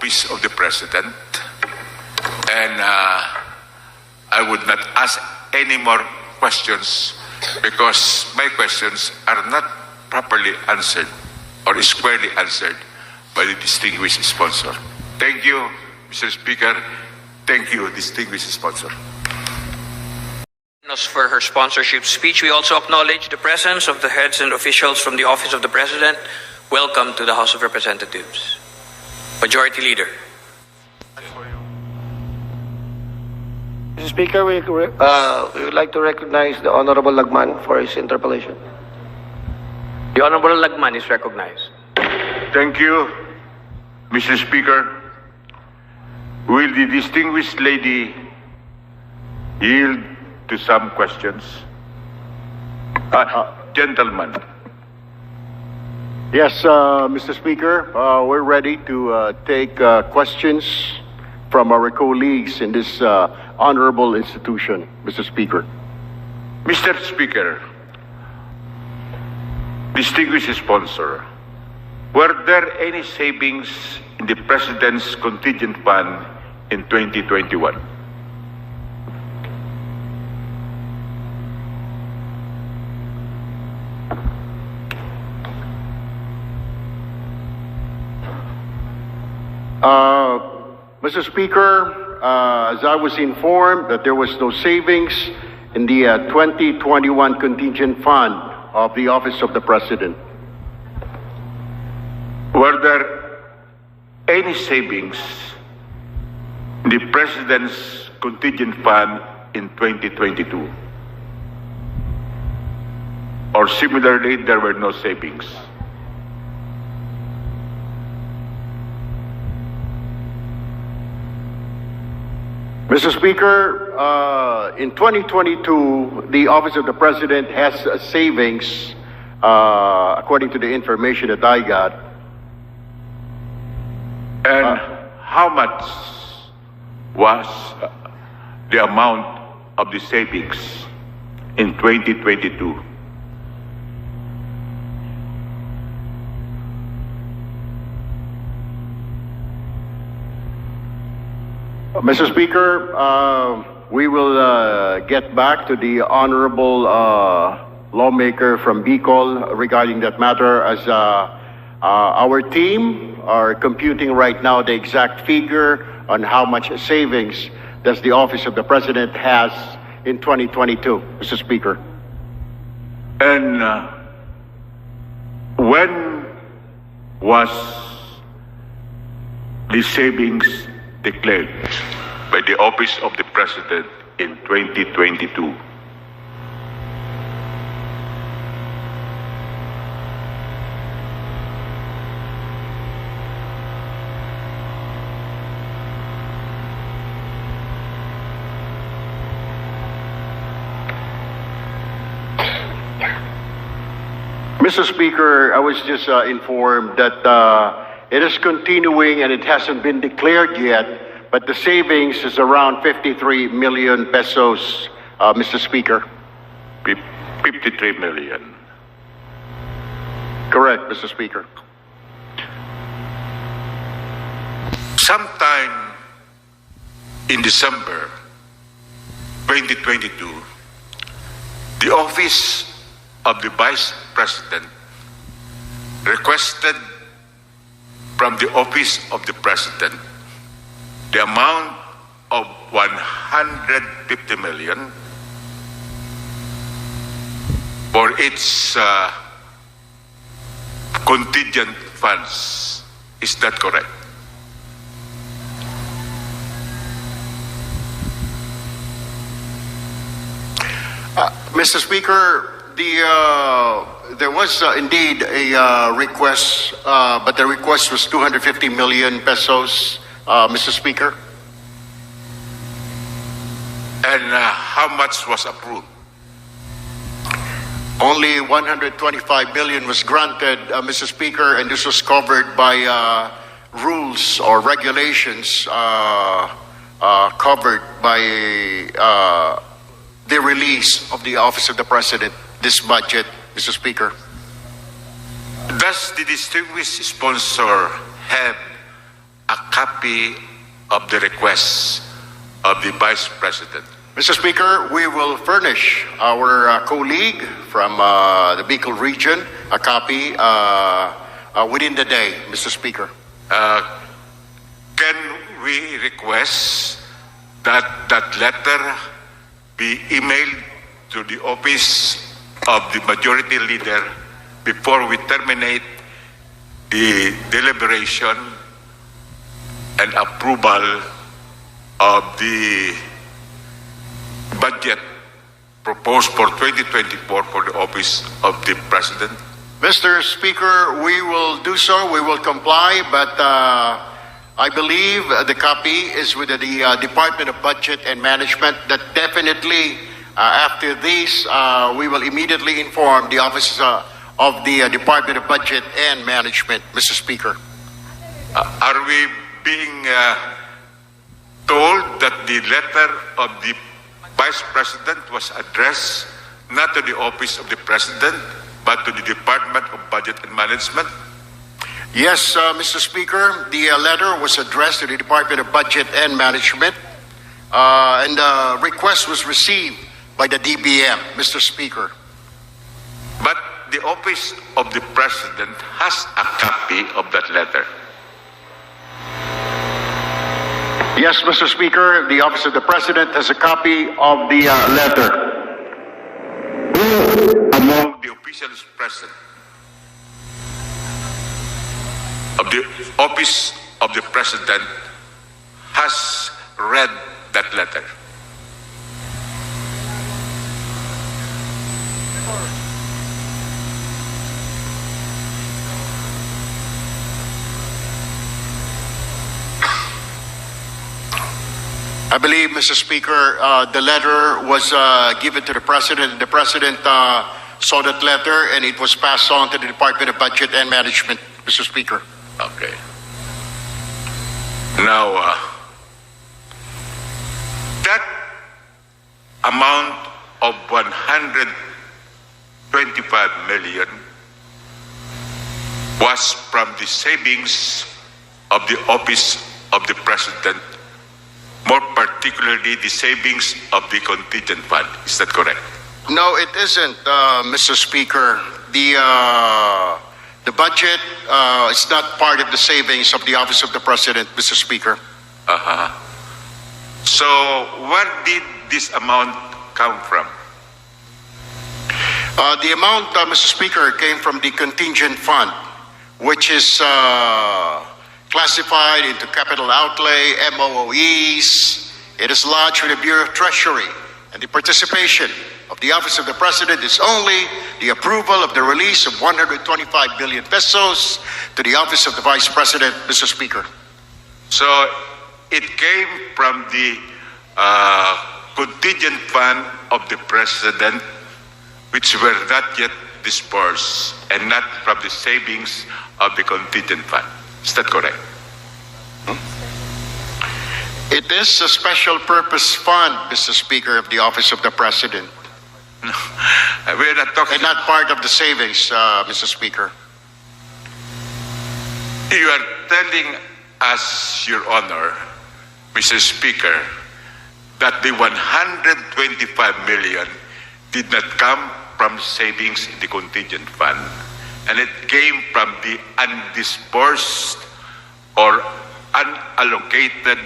office of the President. And I would not ask any more questions because my questions are not properly answered or squarely answered by the distinguished sponsor. Thank you, Mr. Speaker. Thank you, distinguished sponsor. For her sponsorship speech, we also acknowledge the presence of the heads and officials from the Office of the President. Welcome to the House of Representatives. Majority Leader. Mr. Speaker, we would like to recognize the Honorable Lagman for his interpellation. The Honorable Lagman is recognized. Thank you, Mr. Speaker. Will the distinguished lady yield to some questions? Gentlemen. Yes, Mr. Speaker, we're ready to take questions from our colleagues in this honorable institution, Mr. Speaker. Mr. Speaker, distinguished sponsor, were there any savings in the President's contingent fund in 2021? Mr. Speaker, as I was informed that there was no savings in the 2021 contingent fund of the Office of the President. Were there any savings in the President's contingent fund in 2022? Or similarly, there were no savings? Mr. Speaker, in 2022, the Office of the President has a savings, according to the information that I got. And how much was the amount of the savings in 2022? Mr. Speaker, we will get back to the honorable lawmaker from Bicol regarding that matter, as our team are computing right now the exact figure on how much savings does the Office of the President has in 2022, Mr. Speaker. And when was the savings declared by the Office of the President in 2022? Mr. Speaker, I was just informed that it is continuing and it hasn't been declared yet, but the savings is around 53 million pesos, Mr. Speaker. 53 million. Correct, Mr. Speaker. Sometime in December 2022, the Office of the Vice President requested from the Office of the President the amount of 150 million for its contingent funds. Is that correct? Mr. Speaker, there was indeed a request, but the request was 250 million pesos, Mr. Speaker. And how much was approved? Only 125 billion was granted, Mr. Speaker, and this was covered by rules or regulations covered by the release of the Office of the President, this budget, Mr. Speaker. Does the distinguished sponsor have a copy copy of the request of the Vice President? Mr. Speaker, we will furnish our colleague from the Bicol region a copy within the day, Mr. Speaker. Can we request that that letter be emailed to the office of the majority leader before we terminate the deliberation and approval of the budget proposed for 2024 for the office of the President? Mr. Speaker, we will do so. We will comply, but I believe the copy is with the Department of Budget and Management. That definitely, after this, we will immediately inform the office of the Department of Budget and Management, Mr. Speaker. Are we being told that the letter of the Vice President was addressed not to the office of the President, but to the Department of Budget and Management? Yes, Mr. Speaker, the letter was addressed to the Department of Budget and Management, and the request was received by the DBM, Mr. Speaker. But the office of the President has a copy of that letter. Yes, Mr. Speaker, the Office of the President has a copy of the letter. Among the officials present of the office of the President has read that letter. I believe, Mr. Speaker, the letter was given to the President. The President saw that letter and it was passed on to the Department of Budget and Management, Mr. Speaker. Okay. Now, that amount of 125 million was from the savings of the office of the President, more particularly the savings of the contingent fund. Is that correct? No, it isn't, Mr. Speaker. The budget is not part of the savings of the Office of the President, Mr. Speaker. So, where did this amount come from? The amount, Mr. Speaker, came from the contingent fund, which is classified into capital outlay, MOOEs. It is lodged with the Bureau of Treasury, and the participation of the Office of the President is only the approval of the release of 125 billion pesos to the Office of the Vice President, Mr. Speaker. So, it came from the contingent fund of the President, which were not yet dispersed, and not from the savings of the contingent fund. Is that correct? It is a special purpose fund, Mr. Speaker, of the Office of the President. No, we're not talking. And not part of the savings, Mr. Speaker. You are telling us, Your Honor, Mr. Speaker, that the 125 million did not come from savings in the contingent fund, and it came from the undisbursed or unallocated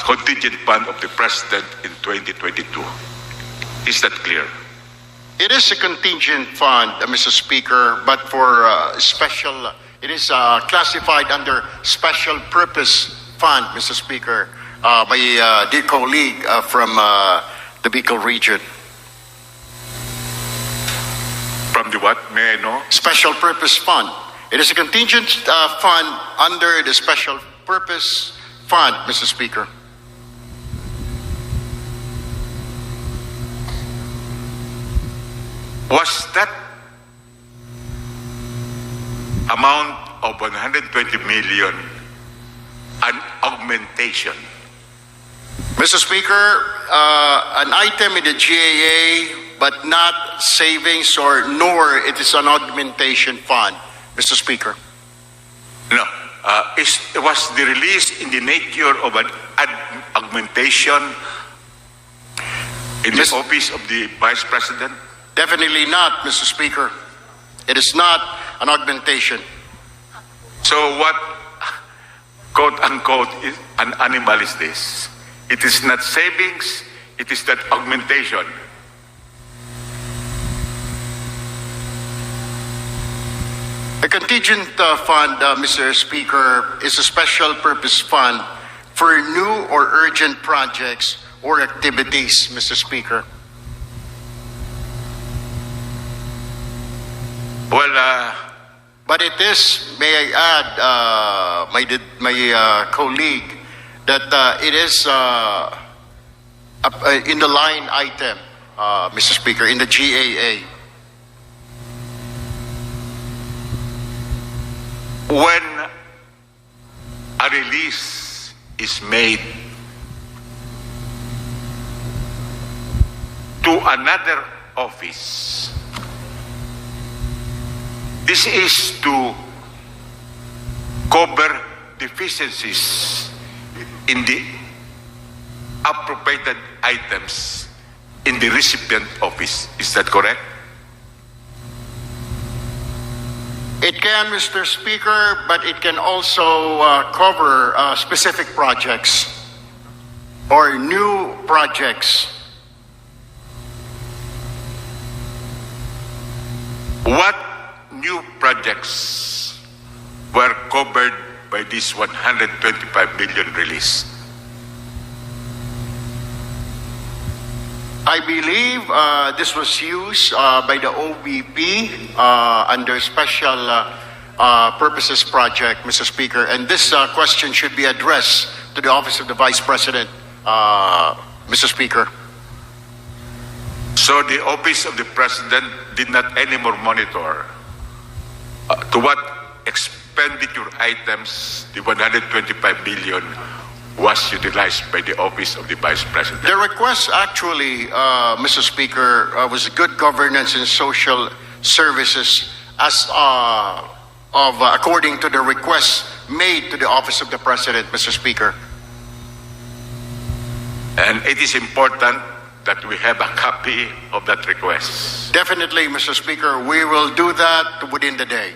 contingent fund of the President in 2022. Is that clear? It is a contingent fund, Mr. Speaker, but for special, it is classified under special purpose fund, Mr. Speaker, by dear colleague from the Bicol region. From the what? May I know? Special purpose fund. It is a contingent fund under the special purpose fund, Mr. Speaker. Was that amount of 120 million an augmentation? Mr. Speaker, an item in the GAA, but not savings nor it is an augmentation fund, Mr. Speaker. No. was the release in the nature of an augmentation in the office of the Vice President? Definitely not, Mr. Speaker. It is not an augmentation. So what, quote unquote, is an animal is this? It is not savings, it is not augmentation. A contingent fund, Mr. Speaker, is a special purpose fund for new or urgent projects or activities, Mr. Speaker. Well, But it is, may I add, my colleague, that it is in the line item, Mr. Speaker, in the GAA. when a release is made to another office, this is to cover deficiencies in the appropriated items in the recipient office. Is that correct? It can, Mr. Speaker, but it can also cover specific projects or new projects. What new projects were covered by this 125 million release? I believe this was used by the OVP under special purposes project, Mr. Speaker, and this question should be addressed to the Office of the Vice President, Mr. Speaker. So the Office of the President did not anymore monitor to what expenditure items the 125 billion was utilized by the Office of the Vice President. The request actually, Mr. Speaker, was good governance and social services as according to the request made to the Office of the President, Mr. Speaker. And it is important that we have a copy of that request. Definitely, Mr. Speaker, we will do that within the day.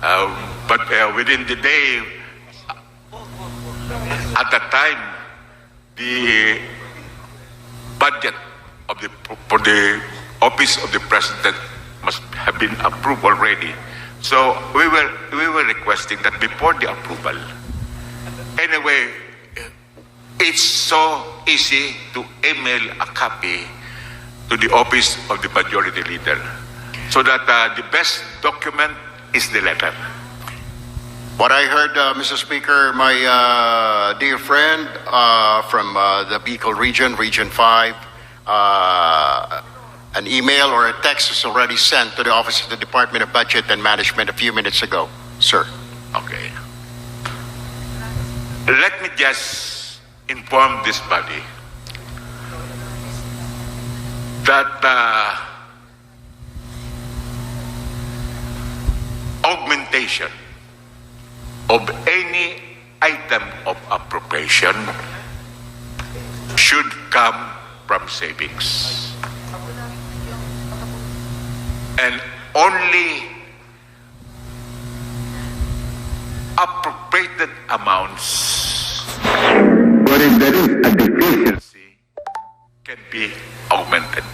But within the day, at that time, the budget of for the Office of the President must have been approved already. So we were requesting that before the approval. Anyway, it's so easy to email a copy to the Office of the Majority Leader, so that the best document is the letter. What I heard, Mr. Speaker, my dear friend from the Bicol region, Region 5, an email or a text was already sent to the Office of the Department of Budget and Management a few minutes ago, sir. Okay. Let me just inform this body that augmentation of any item of appropriation should come from savings. And only appropriated amounts wherein there is a deficiency can be augmented.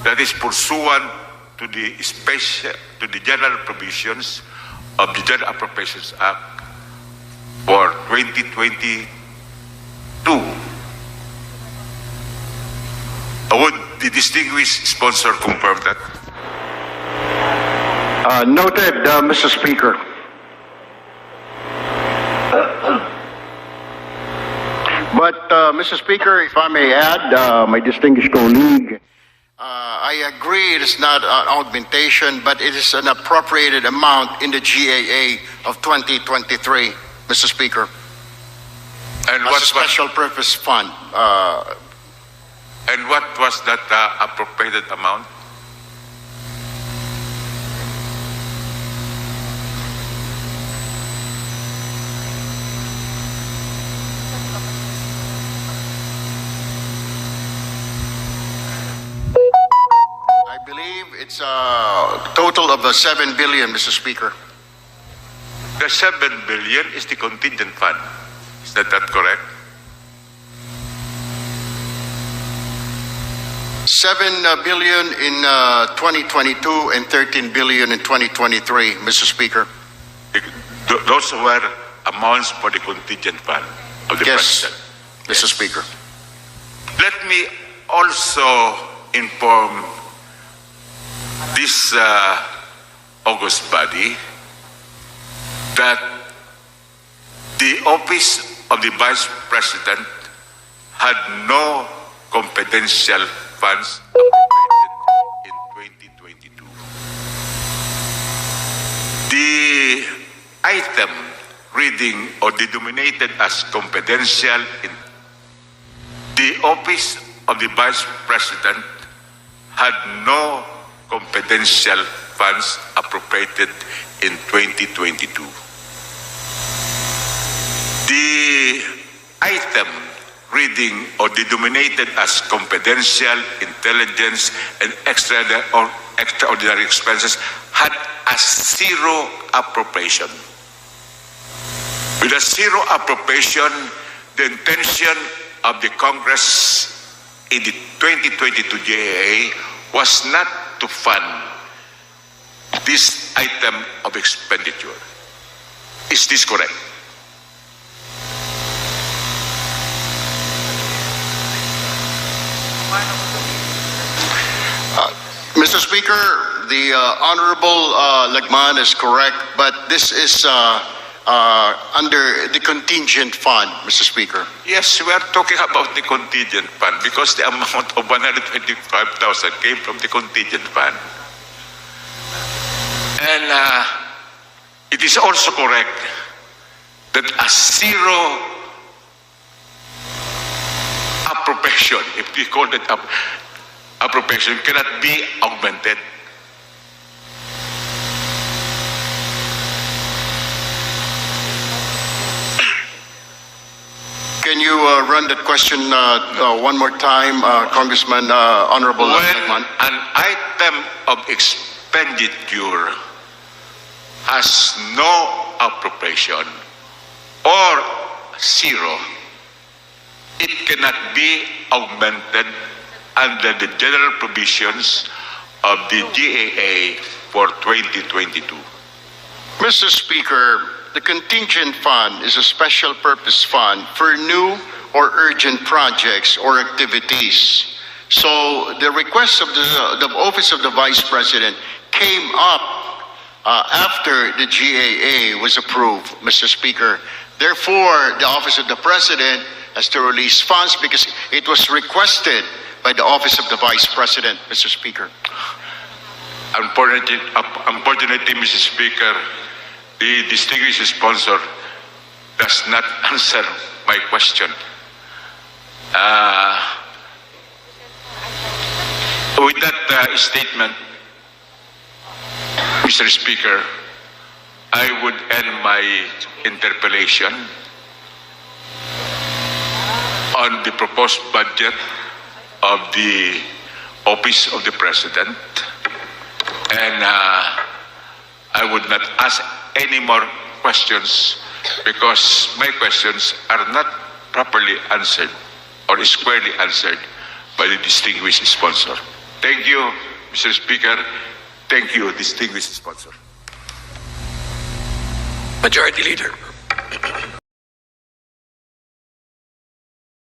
That is pursuant to the general provisions of the General Appropriations Act for 2022. Would the distinguished sponsor confirm that? Noted, Mr. Speaker. But, Mr. Speaker, if I may add, my distinguished colleague, I agree it is not an augmentation, but it is an appropriated amount in the GAA of 2023, Mr. Speaker. And As what a special purpose fund. And what was that appropriated amount? It's a total of 7 billion, Mr. Speaker. The 7 billion is the contingent fund. Is that correct? 7 billion in 2022 and 13 billion in 2023, Mr. Speaker. Those were amounts for the contingent fund of the Yes, president. Mr. Speaker. Let me also inform this august body that the office of the vice president had no confidential funds appropriated in 2022. The item reading or denominated as confidential in the office of the vice president had no confidential funds appropriated in 2022. The item reading or denominated as confidential, intelligence, and extraordinary expenses had a zero appropriation. With a zero appropriation, the intention of the Congress in the 2022 GAA was not to fund this item of expenditure. Is this correct? Mr. Speaker, the Honorable Lagman is correct, but this is under the contingent fund, Mr. Speaker. Yes, we are talking about the contingent fund because the amount of 125,000 came from the contingent fund. And it is also correct that a zero appropriation, if we call it appropriation, cannot be augmented. Can you run that question one more time, Congressman Honorable When Lagman? an item of expenditure has no appropriation or zero, it cannot be augmented under the general provisions of the GAA for 2022. Mr. Speaker, the contingent fund is a special purpose fund for new or urgent projects or activities. So the request of the Office of the Vice President came up after the GAA was approved, Mr. Speaker. Therefore, the Office of the President has to release funds because it was requested by the Office of the Vice President, Mr. Speaker. Unfortunately, Mr. Speaker, the distinguished sponsor does not answer my question. With that statement, Mr. Speaker, I would end my interpellation on the proposed budget of the Office of the President, and I would not ask any more questions because my questions are not properly answered or squarely answered by the distinguished sponsor. Thank you, Mr. Speaker. Thank you, distinguished sponsor. Majority Leader.